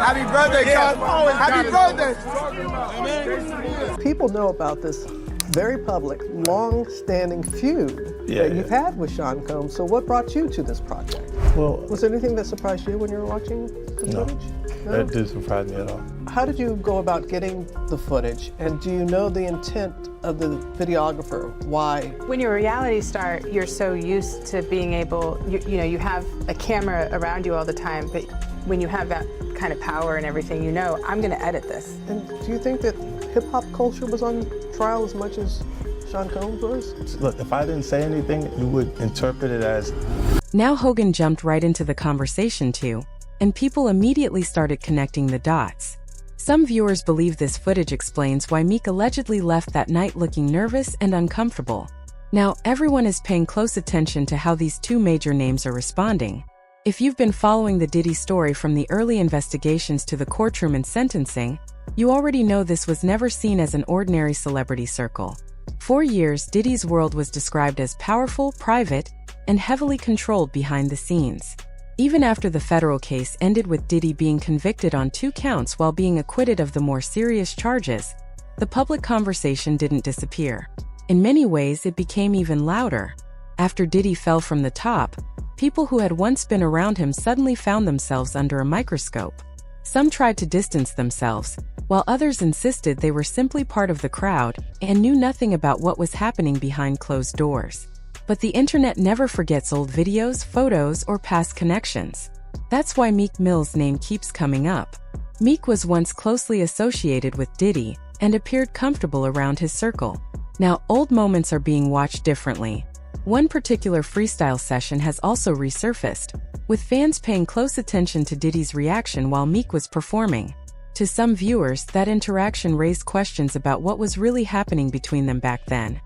Happy birthday, Cosmo. Happy birthday. People know about this very public, long-standing feud that you've had with Sean Combs. So what brought you to this project? Well, was there anything that surprised you when you were watching the footage? No, that didn't surprise me at all. How did you go about getting the footage? And do you know the intent of the videographer? Why? When you're a reality star, you're so used to being able, you have a camera around you all the time, but when you have that kind of power and everything, I'm going to edit this. And do you think that hip-hop culture was on trial as much as Sean Combs was? Look, if I didn't say anything, you would interpret it as... Now Hogan jumped right into the conversation too, and people immediately started connecting the dots. Some viewers believe this footage explains why Meek allegedly left that night looking nervous and uncomfortable. Now, everyone is paying close attention to how these two major names are responding. If you've been following the Diddy story from the early investigations to the courtroom and sentencing, you already know this was never seen as an ordinary celebrity circle. For years, Diddy's world was described as powerful, private, and heavily controlled behind the scenes. Even after the federal case ended with Diddy being convicted on 2 counts while being acquitted of the more serious charges, the public conversation didn't disappear. In many ways, it became even louder. After Diddy fell from the top, people who had once been around him suddenly found themselves under a microscope. Some tried to distance themselves, while others insisted they were simply part of the crowd and knew nothing about what was happening behind closed doors. But the internet never forgets old videos, photos, or past connections. That's why Meek Mill's name keeps coming up. Meek was once closely associated with Diddy and appeared comfortable around his circle. Now, old moments are being watched differently. One particular freestyle session has also resurfaced, with fans paying close attention to Diddy's reaction while Meek was performing. To some viewers, that interaction raised questions about what was really happening between them back then.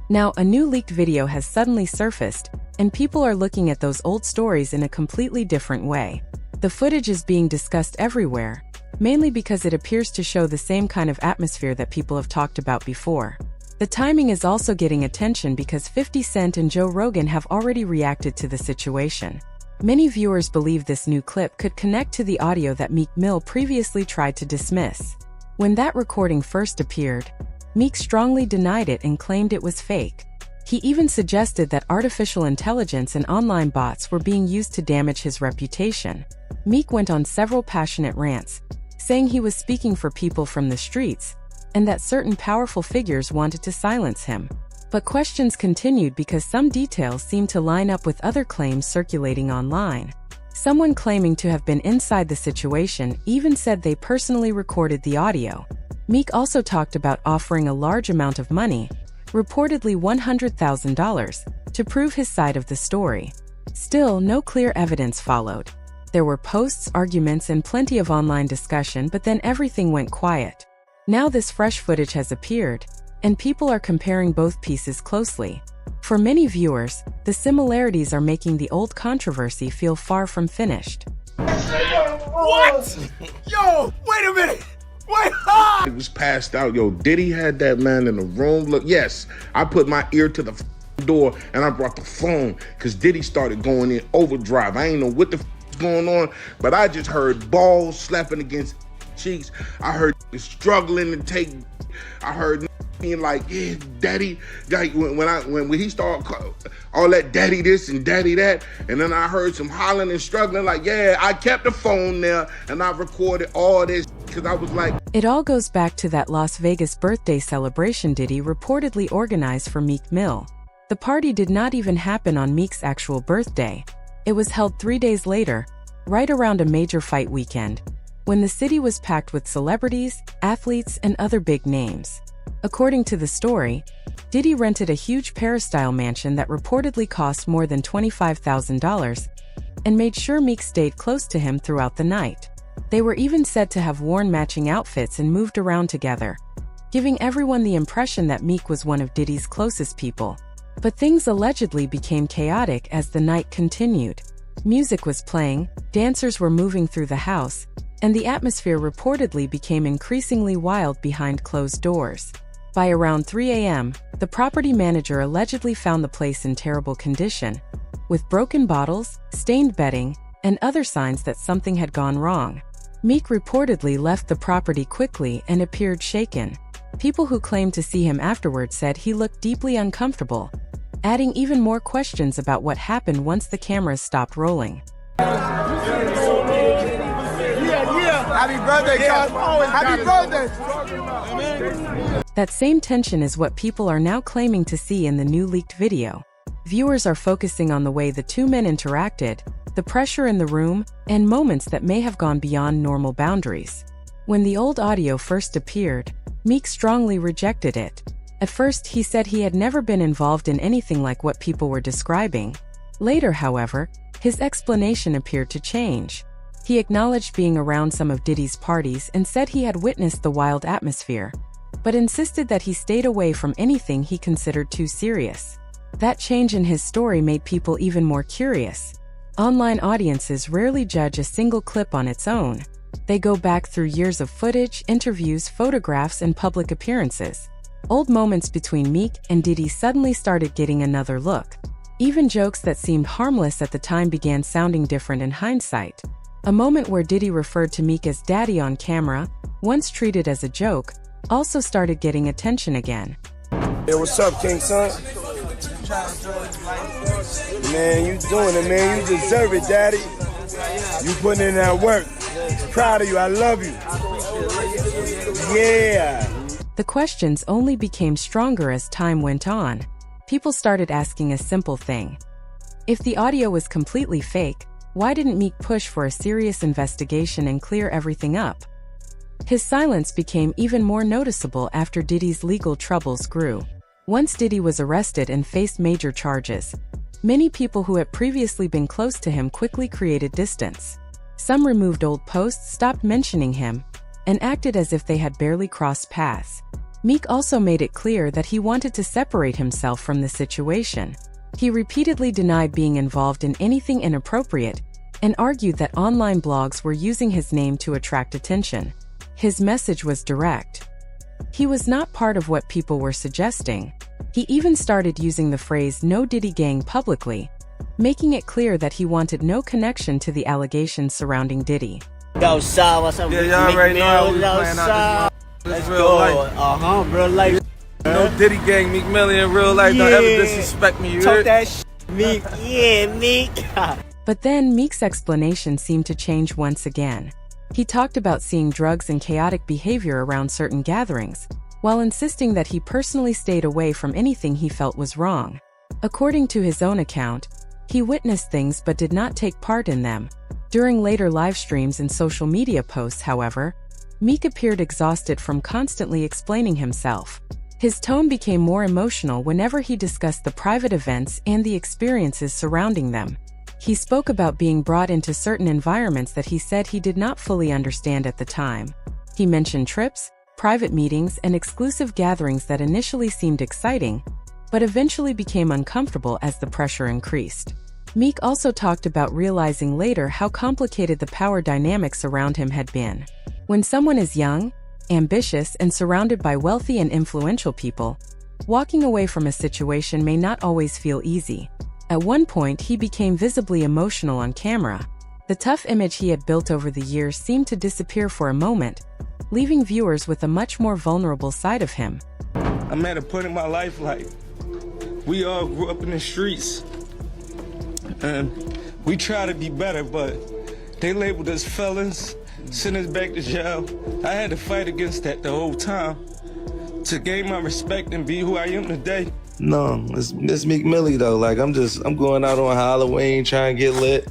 Now, a new leaked video has suddenly surfaced, and people are looking at those old stories in a completely different way. The footage is being discussed everywhere, mainly because it appears to show the same kind of atmosphere that people have talked about before. The timing is also getting attention because 50 Cent and Joe Rogan have already reacted to the situation. Many viewers believe this new clip could connect to the audio that Meek Mill previously tried to dismiss. When that recording first appeared, Meek strongly denied it and claimed it was fake. He even suggested that artificial intelligence and online bots were being used to damage his reputation. Meek went on several passionate rants, saying he was speaking for people from the streets, and that certain powerful figures wanted to silence him. But questions continued because some details seemed to line up with other claims circulating online. Someone claiming to have been inside the situation even said they personally recorded the audio. Meek also talked about offering a large amount of money, reportedly $100,000, to prove his side of the story. Still, no clear evidence followed. There were posts, arguments, and plenty of online discussion, but then everything went quiet. Now this fresh footage has appeared, and people are comparing both pieces closely. For many viewers, the similarities are making the old controversy feel far from finished. What? Yo, wait a minute. Wait, ah! It was passed out. Yo, Diddy had that man in the room. Look, yes, I put my ear to the door and I brought the phone because Diddy started going in overdrive. I ain't know what the is going on, but I just heard balls slapping against cheeks. I heard struggling to take. I heard being like, yeah, daddy. Like when he started all that daddy this and daddy that, and then I heard some hollering and struggling. Like, yeah, I kept the phone there and I recorded all this because I was like. It all goes back to that Las Vegas birthday celebration Diddy reportedly organized for Meek Mill. The party did not even happen on Meek's actual birthday. It was held 3 days later, right around a major fight weekend, when the city was packed with celebrities, athletes, and other big names. According to the story, Diddy rented a huge peristyle mansion that reportedly cost more than $25,000 and made sure Meek stayed close to him throughout the night. They were even said to have worn matching outfits and moved around together, giving everyone the impression that Meek was one of Diddy's closest people. But things allegedly became chaotic as the night continued. Music was playing, dancers were moving through the house, and the atmosphere reportedly became increasingly wild behind closed doors. By around 3 a.m., the property manager allegedly found the place in terrible condition, with broken bottles, stained bedding, and other signs that something had gone wrong. Meek reportedly left the property quickly and appeared shaken. People who claimed to see him afterward said he looked deeply uncomfortable, adding even more questions about what happened once the cameras stopped rolling. Happy birthday, guys. Happy birthday. That same tension is what people are now claiming to see in the new leaked video. Viewers are focusing on the way the two men interacted, the pressure in the room, and moments that may have gone beyond normal boundaries. When the old audio first appeared, Meek strongly rejected it. At first, he said he had never been involved in anything like what people were describing. Later, however, his explanation appeared to change. He acknowledged being around some of Diddy's parties and said he had witnessed the wild atmosphere, but insisted that he stayed away from anything he considered too serious. That change in his story made people even more curious. Online audiences rarely judge a single clip on its own. They go back through years of footage, interviews, photographs, and public appearances. Old moments between Meek and Diddy suddenly started getting another look. Even jokes that seemed harmless at the time began sounding different in hindsight. A moment where Diddy referred to Meek as daddy on camera, once treated as a joke, also started getting attention again. Hey, what's up, King Son? Man, you doing it, man. You deserve it, daddy. You putting in that work. Proud of you. I love you. Yeah. The questions only became stronger as time went on. People started asking a simple thing. If the audio was completely fake, why didn't Meek push for a serious investigation and clear everything up? His silence became even more noticeable after Diddy's legal troubles grew. Once Diddy was arrested and faced major charges, many people who had previously been close to him quickly created distance. Some removed old posts, stopped mentioning him, and acted as if they had barely crossed paths. Meek also made it clear that he wanted to separate himself from the situation. He repeatedly denied being involved in anything inappropriate and argued that online blogs were using his name to attract attention. His message was direct. He was not part of what people were suggesting. He even started using the phrase "No Diddy Gang" publicly, making it clear that he wanted no connection to the allegations surrounding Diddy. Yo, Sha, what's up? Yeah, y'all already know how we playing out this real life. Real life. No Diddy Gang, Meek Mill in real life. Don't ever disrespect me, you Talk heard? that shit, Meek. Yeah, Meek. But then Meek's explanation seemed to change once again. He talked about seeing drugs and chaotic behavior around certain gatherings, while insisting that he personally stayed away from anything he felt was wrong. According to his own account, he witnessed things but did not take part in them. During later live streams and social media posts, however, Meek appeared exhausted from constantly explaining himself. His tone became more emotional whenever he discussed the private events and the experiences surrounding them. He spoke about being brought into certain environments that he said he did not fully understand at the time. He mentioned trips, private meetings, and exclusive gatherings that initially seemed exciting, but eventually became uncomfortable as the pressure increased. Meek also talked about realizing later how complicated the power dynamics around him had been. When someone is young, ambitious, and surrounded by wealthy and influential people, walking away from a situation may not always feel easy. At one point, he became visibly emotional on camera. The tough image he had built over the years seemed to disappear for a moment, leaving viewers with a much more vulnerable side of him. I'm at a point in my life like we all grew up in the streets and we try to be better, but they labeled us felons, sent us back to jail. I had to fight against that the whole time to gain my respect and be who I am today. No, it's Meek Millie though. Like I'm going out on Halloween trying to get lit.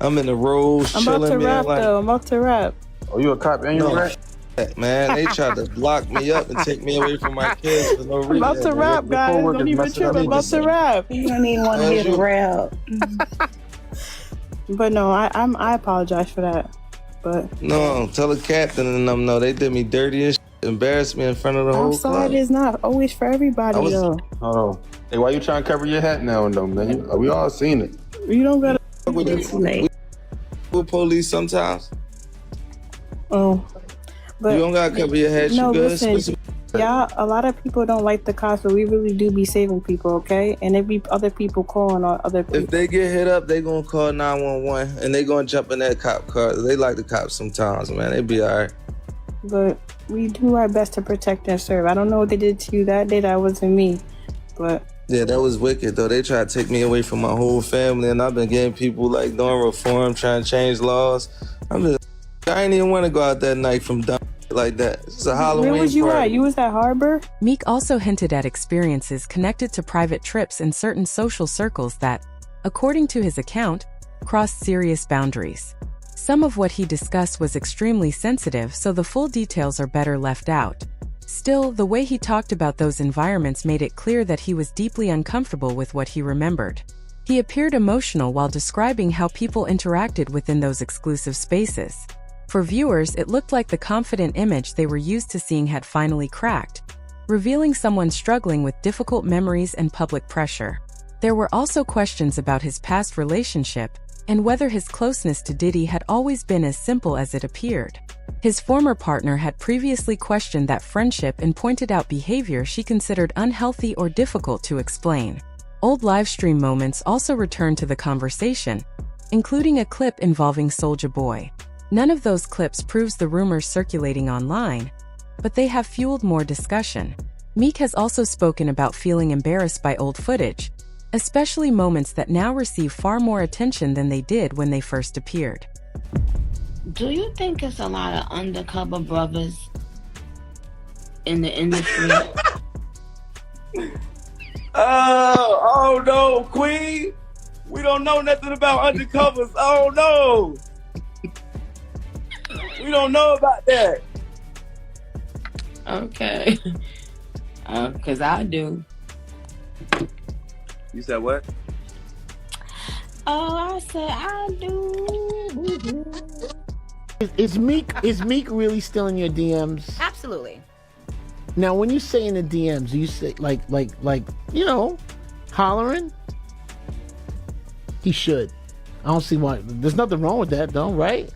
I'm in the roads I'm chilling, about to rap like, though. I'm about to rap. Oh, you a cop and you rap? Man, they tried to block me up and take me away from my kids for no reason. I'm about to rap, guys. Don't even trip. I'm about to rap. You don't even want to hear the rap. But no, I apologize for that. But no, tell the captain and them no, they did me dirty and embarrassed me in front of the whole I'm sorry, club. it's not always for everybody though. Oh, hey, why you trying to cover your hat now, though, man? We all seen it. You don't gotta. With police sometimes. Oh, but You don't gotta cover your head. no, You good? listen, y'all. A lot of people don't like the cops, but we really do be saving people, okay? And there be other people calling on other people. If they get hit up, they gonna call 911 and they gonna jump in that cop car. They like the cops sometimes, man. They be all right. But we do our best to protect and serve. I don't know what they did to you that day. That wasn't me, but. Yeah, that was wicked though. They tried to take me away from my whole family, and I've been getting people like doing reform, trying to change laws. I ain't even want to go out that night from dumb like that. It's a Halloween Where was you party. at? You was at Harbor? Meek also hinted at experiences connected to private trips in certain social circles that, according to his account, crossed serious boundaries. Some of what he discussed was extremely sensitive, so the full details are better left out. Still, the way he talked about those environments made it clear that he was deeply uncomfortable with what he remembered. He appeared emotional while describing how people interacted within those exclusive spaces. For viewers, it looked like the confident image they were used to seeing had finally cracked, revealing someone struggling with difficult memories and public pressure. There were also questions about his past relationship and whether his closeness to Diddy had always been as simple as it appeared. His former partner had previously questioned that friendship and pointed out behavior she considered unhealthy or difficult to explain. Old livestream moments also returned to the conversation, including a clip involving Soulja Boy. None of those clips proves the rumors circulating online, but they have fueled more discussion. Meek has also spoken about feeling embarrassed by old footage, especially moments that now receive far more attention than they did when they first appeared. Do you think it's a lot of undercover brothers in the industry? Oh no, Queen. We don't know nothing about undercovers. Oh no. We don't know about that. Okay. Because I do. You said what? Oh, I said I do. Is Meek really still in your DMs? Absolutely. Now, when you say in the DMs, you say like, you know, hollering? He should. I don't see why. There's nothing wrong with that, though, right?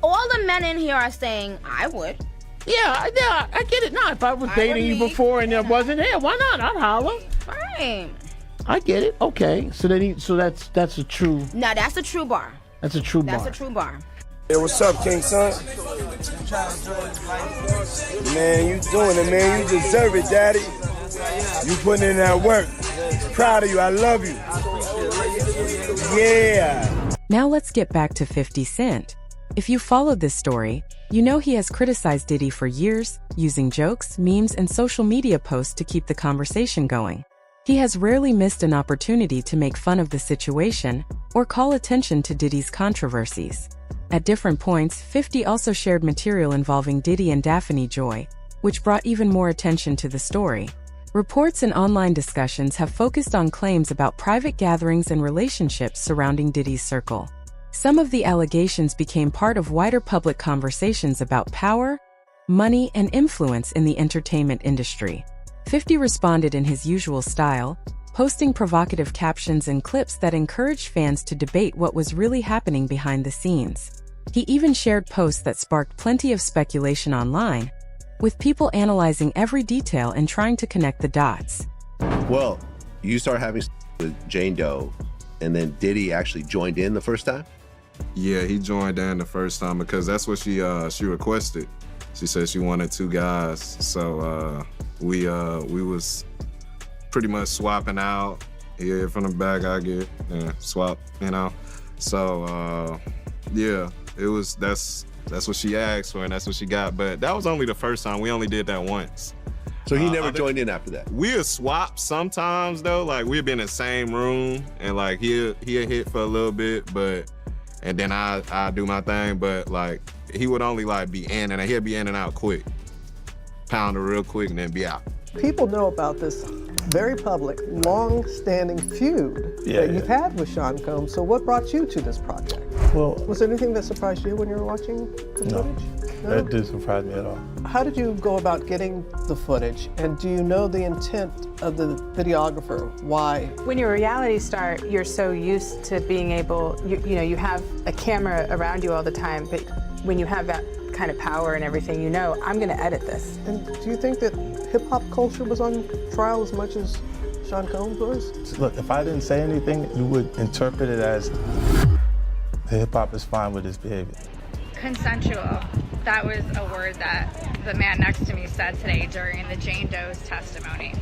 All the men in here are saying, I would. Yeah, I get it. No, if I was dating you before and it wasn't here, why not? I'd holler. Right. I get it. Okay, so that's a true. Now that's a true bar. That's a true bar. That's a true bar. Hey, what's up, King Son? Man, you doing it, man. You deserve it, Daddy. You putting in that work. Proud of you. I love you. Yeah. Now let's get back to 50 Cent. If you followed this story, you know he has criticized Diddy for years, using jokes, memes, and social media posts to keep the conversation going. He has rarely missed an opportunity to make fun of the situation or call attention to Diddy's controversies. At different points, 50 also shared material involving Diddy and Daphne Joy, which brought even more attention to the story. Reports and online discussions have focused on claims about private gatherings and relationships surrounding Diddy's circle. Some of the allegations became part of wider public conversations about power, money, and influence in the entertainment industry. 50 responded in his usual style, posting provocative captions and clips that encouraged fans to debate what was really happening behind the scenes. He even shared posts that sparked plenty of speculation online, with people analyzing every detail and trying to connect the dots. Well, you start having with Jane Doe, and then Diddy actually joined in the first time? Yeah, he joined in the first time because that's what she requested. She said she wanted two guys, so we was pretty much swapping out. Yeah, from the back I get swap, you know. So yeah, that's what she asked for and that's what she got. But that was only the first time. We only did that once. So he never joined in after that? We'll swap sometimes though. Like we'll be in the same room and like he'll hit for a little bit, and then I do my thing. But like he would only like be in and he'll be in and out quick, pound it real quick and then be out. People know about this very public, long-standing feud that you've had with Sean Combs. So what brought you to this project? Well, was there anything that surprised you when you were watching the footage? No, that didn't surprise me at all. How did you go about getting the footage? And do you know the intent of the videographer? Why? When you're a reality star, you're so used to being able, you have a camera around you all the time, but when you have that kind of power and everything, you know, I'm going to edit this. And do you think that hip-hop culture was on trial as much as Sean Combs was? Look, if I didn't say anything, you would interpret it as hip-hop is fine with his behavior. Consensual. That was a word that the man next to me said today during the Jane Doe's testimony.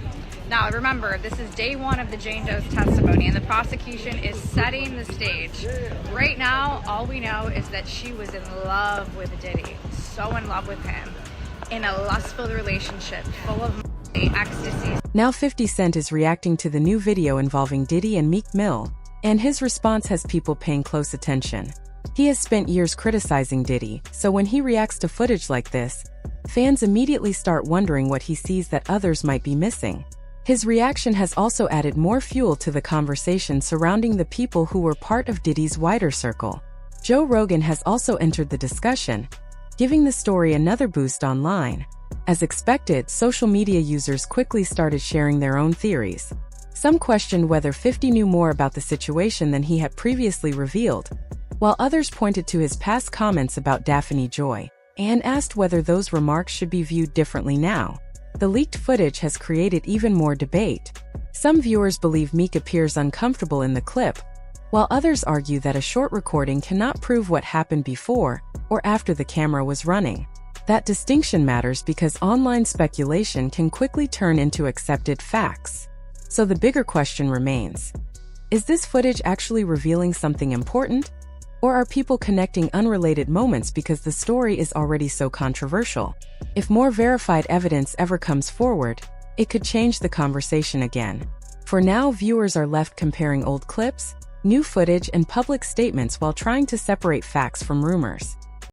Now remember, this is day one of the Jane Doe's testimony, and the prosecution is setting the stage. Right now, all we know is that she was in love with Diddy, so in love with him, in a lustful relationship full of ecstasy. Now 50 Cent is reacting to the new video involving Diddy and Meek Mill, and his response has people paying close attention. He has spent years criticizing Diddy, so when he reacts to footage like this, fans immediately start wondering what he sees that others might be missing. His reaction has also added more fuel to the conversation surrounding the people who were part of Diddy's wider circle. Joe Rogan has also entered the discussion, giving the story another boost online. As expected, social media users quickly started sharing their own theories. Some questioned whether 50 knew more about the situation than he had previously revealed, while others pointed to his past comments about Daphne Joy and asked whether those remarks should be viewed differently now. The leaked footage has created even more debate. Some viewers believe Meek appears uncomfortable in the clip, while others argue that a short recording cannot prove what happened before or after the camera was running. That distinction matters because online speculation can quickly turn into accepted facts. So the bigger question remains: is this footage actually revealing something important? Or are people connecting unrelated moments because the story is already so controversial? If more verified evidence ever comes forward, it could change the conversation again. For now, viewers are left comparing old clips, new footage, and public statements while trying to separate facts from rumors.